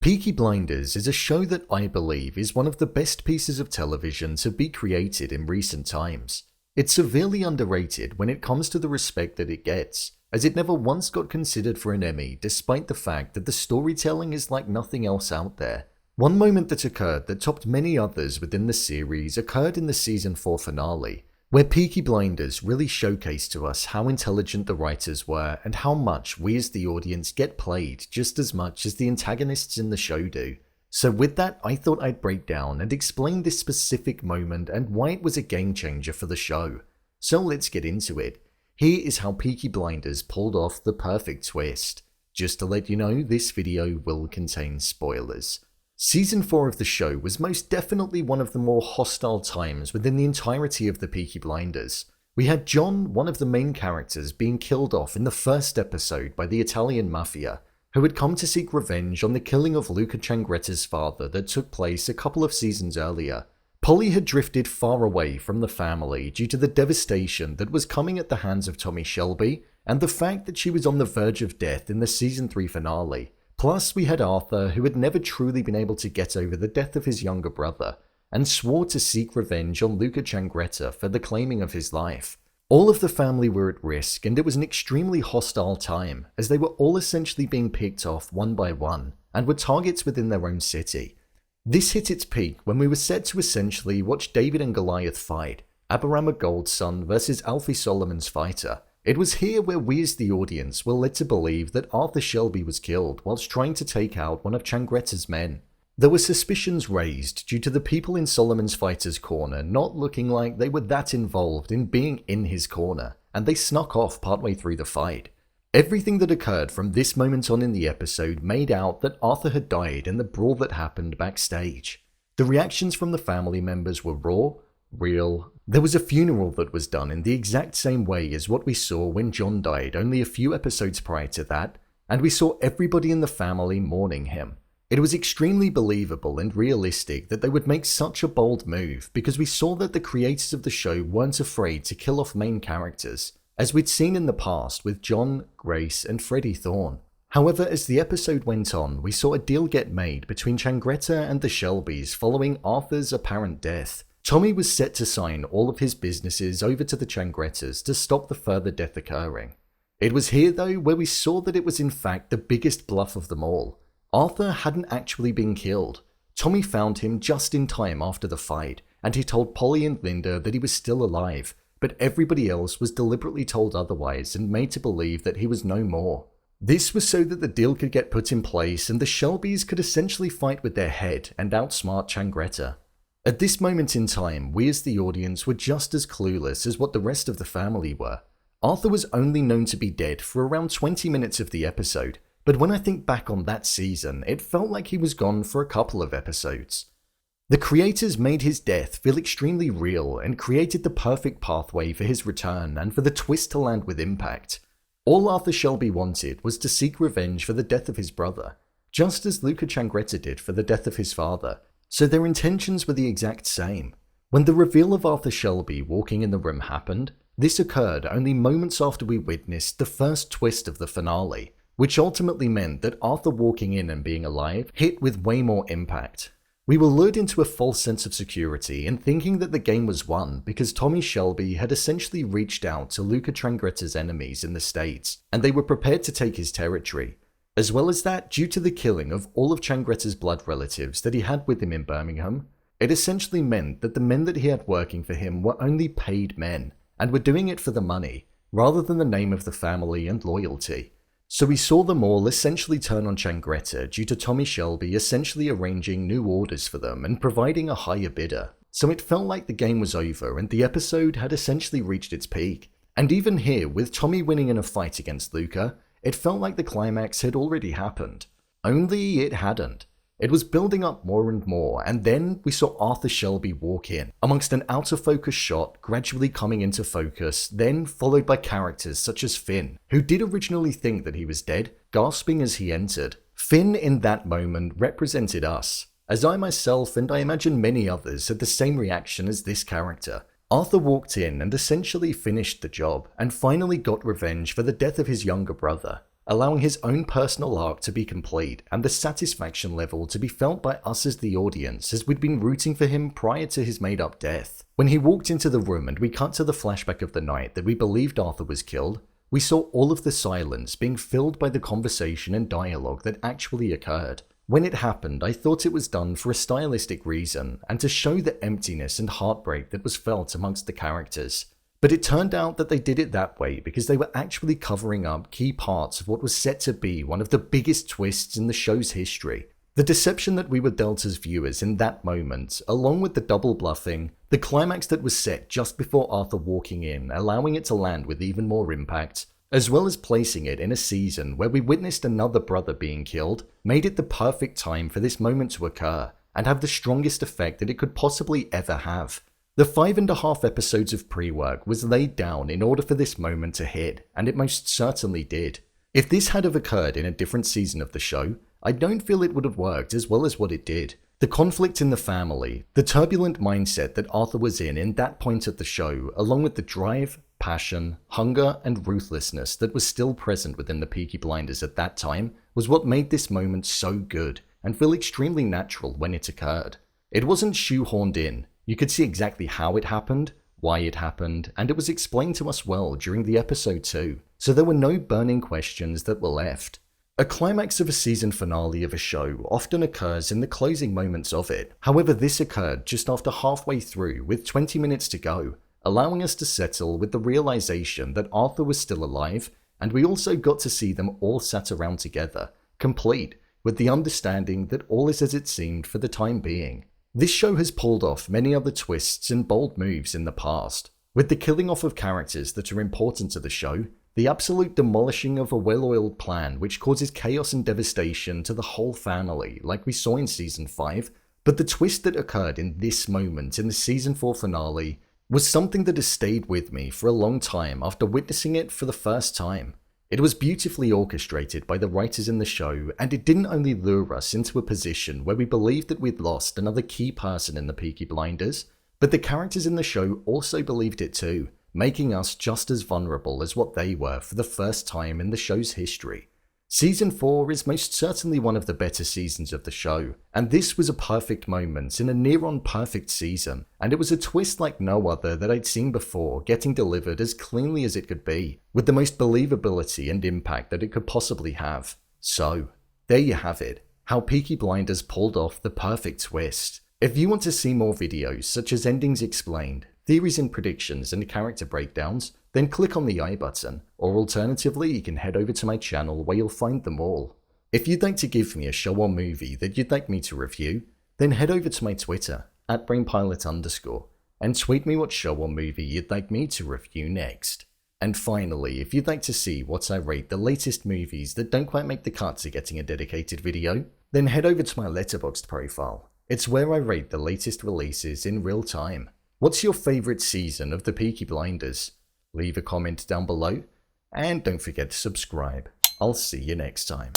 Peaky Blinders is a show that I believe is one of the best pieces of television to be created in recent times. It's severely underrated when it comes to the respect that it gets, as it never once got considered for an Emmy despite the fact that the storytelling is like nothing else out there. One moment that occurred that topped many others within the series occurred in the season 4 finale, where Peaky Blinders really showcased to us how intelligent the writers were and how much we as the audience get played just as much as the antagonists in the show do. So with that, I thought I'd break down and explain this specific moment and why it was a game changer for the show. So let's get into it. Here is how Peaky Blinders pulled off the perfect twist. Just to let you know, this video will contain spoilers. Season 4 of the show was most definitely one of the more hostile times within the entirety of the Peaky Blinders. We had John, one of the main characters, being killed off in the first episode by the Italian mafia, who had come to seek revenge on the killing of Luca Changretta's father that took place a couple of seasons earlier. Polly had drifted far away from the family due to the devastation that was coming at the hands of Tommy Shelby and the fact that she was on the verge of death in the season 3 finale. Plus, we had Arthur, who had never truly been able to get over the death of his younger brother, and swore to seek revenge on Luca Changretta for the claiming of his life. All of the family were at risk, and it was an extremely hostile time, as they were all essentially being picked off one by one, and were targets within their own city. This hit its peak when we were set to essentially watch David and Goliath fight, Abraham Gold's son versus Alfie Solomon's fighter. It was here where we as the audience were led to believe that Arthur Shelby was killed whilst trying to take out one of Changretta's men. There were suspicions raised due to the people in Solomon's fighter's corner not looking like they were that involved in being in his corner, and they snuck off partway through the fight. Everything that occurred from this moment on in the episode made out that Arthur had died in the brawl that happened backstage. The reactions from the family members were raw, real. There was a funeral that was done in the exact same way as what we saw when John died only a few episodes prior to that, and we saw everybody in the family mourning him. It was extremely believable and realistic that they would make such a bold move because we saw that the creators of the show weren't afraid to kill off main characters, as we'd seen in the past with John, Grace, and Freddie Thorne. However, as the episode went on, we saw a deal get made between Changretta and the Shelbys following Arthur's apparent death. Tommy was set to sign all of his businesses over to the Changrettas to stop the further death occurring. It was here though where we saw that it was in fact the biggest bluff of them all. Arthur hadn't actually been killed. Tommy found him just in time after the fight, and he told Polly and Linda that he was still alive, but everybody else was deliberately told otherwise and made to believe that he was no more. This was so that the deal could get put in place and the Shelbys could essentially fight with their head and outsmart Changretta. At this moment in time, we as the audience were just as clueless as what the rest of the family were. Arthur was only known to be dead for around 20 minutes of the episode, but when I think back on that season, it felt like he was gone for a couple of episodes. The creators made his death feel extremely real and created the perfect pathway for his return and for the twist to land with impact. All Arthur Shelby wanted was to seek revenge for the death of his brother, just as Luca Changretta did for the death of his father. So their intentions were the exact same. When the reveal of Arthur Shelby walking in the room happened, this occurred only moments after we witnessed the first twist of the finale, which ultimately meant that Arthur walking in and being alive hit with way more impact. We were lured into a false sense of security in thinking that the game was won because Tommy Shelby had essentially reached out to Luca Changretta's enemies in the States, and they were prepared to take his territory. As well as that, due to the killing of all of Changretta's blood relatives that he had with him in Birmingham, it essentially meant that the men that he had working for him were only paid men, and were doing it for the money, rather than the name of the family and loyalty. So we saw them all essentially turn on Changretta due to Tommy Shelby essentially arranging new orders for them and providing a higher bidder. So it felt like the game was over and the episode had essentially reached its peak. And even here, with Tommy winning in a fight against Luca, it felt like the climax had already happened. Only it hadn't. It was building up more and more, and then we saw Arthur Shelby walk in, amongst an out-of-focus shot gradually coming into focus, then followed by characters such as Finn, who did originally think that he was dead, gasping as he entered. Finn in that moment represented us, as I myself and I imagine many others had the same reaction as this character. Arthur walked in and essentially finished the job, and finally got revenge for the death of his younger brother. allowing his own personal arc to be complete and the satisfaction level to be felt by us as the audience as we'd been rooting for him prior to his made-up death. When he walked into the room and we cut to the flashback of the night that we believed Arthur was killed, we saw all of the silence being filled by the conversation and dialogue that actually occurred. When it happened, I thought it was done for a stylistic reason and to show the emptiness and heartbreak that was felt amongst the characters. But it turned out that they did it that way because they were actually covering up key parts of what was set to be one of the biggest twists in the show's history. The deception that we were dealt as viewers in that moment, along with the double bluffing, the climax that was set just before Arthur walking in, allowing it to land with even more impact, as well as placing it in a season where we witnessed another brother being killed, made it the perfect time for this moment to occur and have the strongest effect that it could possibly ever have. The 5.5 episodes of pre-work was laid down in order for this moment to hit, and it most certainly did. If this had have occurred in a different season of the show, I don't feel it would have worked as well as what it did. The conflict in the family, the turbulent mindset that Arthur was in that point of the show, along with the drive, passion, hunger, and ruthlessness that was still present within the Peaky Blinders at that time, was what made this moment so good and feel extremely natural when it occurred. It wasn't shoehorned in. You could see exactly how it happened, why it happened, and it was explained to us well during the episode too, so there were no burning questions that were left. A climax of a season finale of a show often occurs in the closing moments of it. However, this occurred just after halfway through with 20 minutes to go, allowing us to settle with the realization that Arthur was still alive, and we also got to see them all sat around together, complete, with the understanding that all is as it seemed for the time being. This show has pulled off many other twists and bold moves in the past, with the killing off of characters that are important to the show, the absolute demolishing of a well-oiled plan which causes chaos and devastation to the whole family like we saw in Season 5, but the twist that occurred in this moment in the Season 4 finale was something that has stayed with me for a long time after witnessing it for the first time. It was beautifully orchestrated by the writers in the show, and it didn't only lure us into a position where we believed that we'd lost another key person in the Peaky Blinders, but the characters in the show also believed it too, making us just as vulnerable as what they were for the first time in the show's history. Season 4 is most certainly one of the better seasons of the show, and this was a perfect moment in a near-on perfect season, and it was a twist like no other that I'd seen before, getting delivered as cleanly as it could be, with the most believability and impact that it could possibly have. So, there you have it, how Peaky Blinders pulled off the perfect twist. If you want to see more videos such as endings explained, theories and predictions, and character breakdowns, then click on the I button, or alternatively you can head over to my channel where you'll find them all. If you'd like to give me a show or movie that you'd like me to review, then head over to my Twitter, @BrainPilot_, and tweet me what show or movie you'd like me to review next. And finally, if you'd like to see what I rate the latest movies that don't quite make the cut to getting a dedicated video, then head over to my Letterboxd profile. It's where I rate the latest releases in real time. What's your favourite season of the Peaky Blinders? Leave a comment down below, and don't forget to subscribe. I'll see you next time.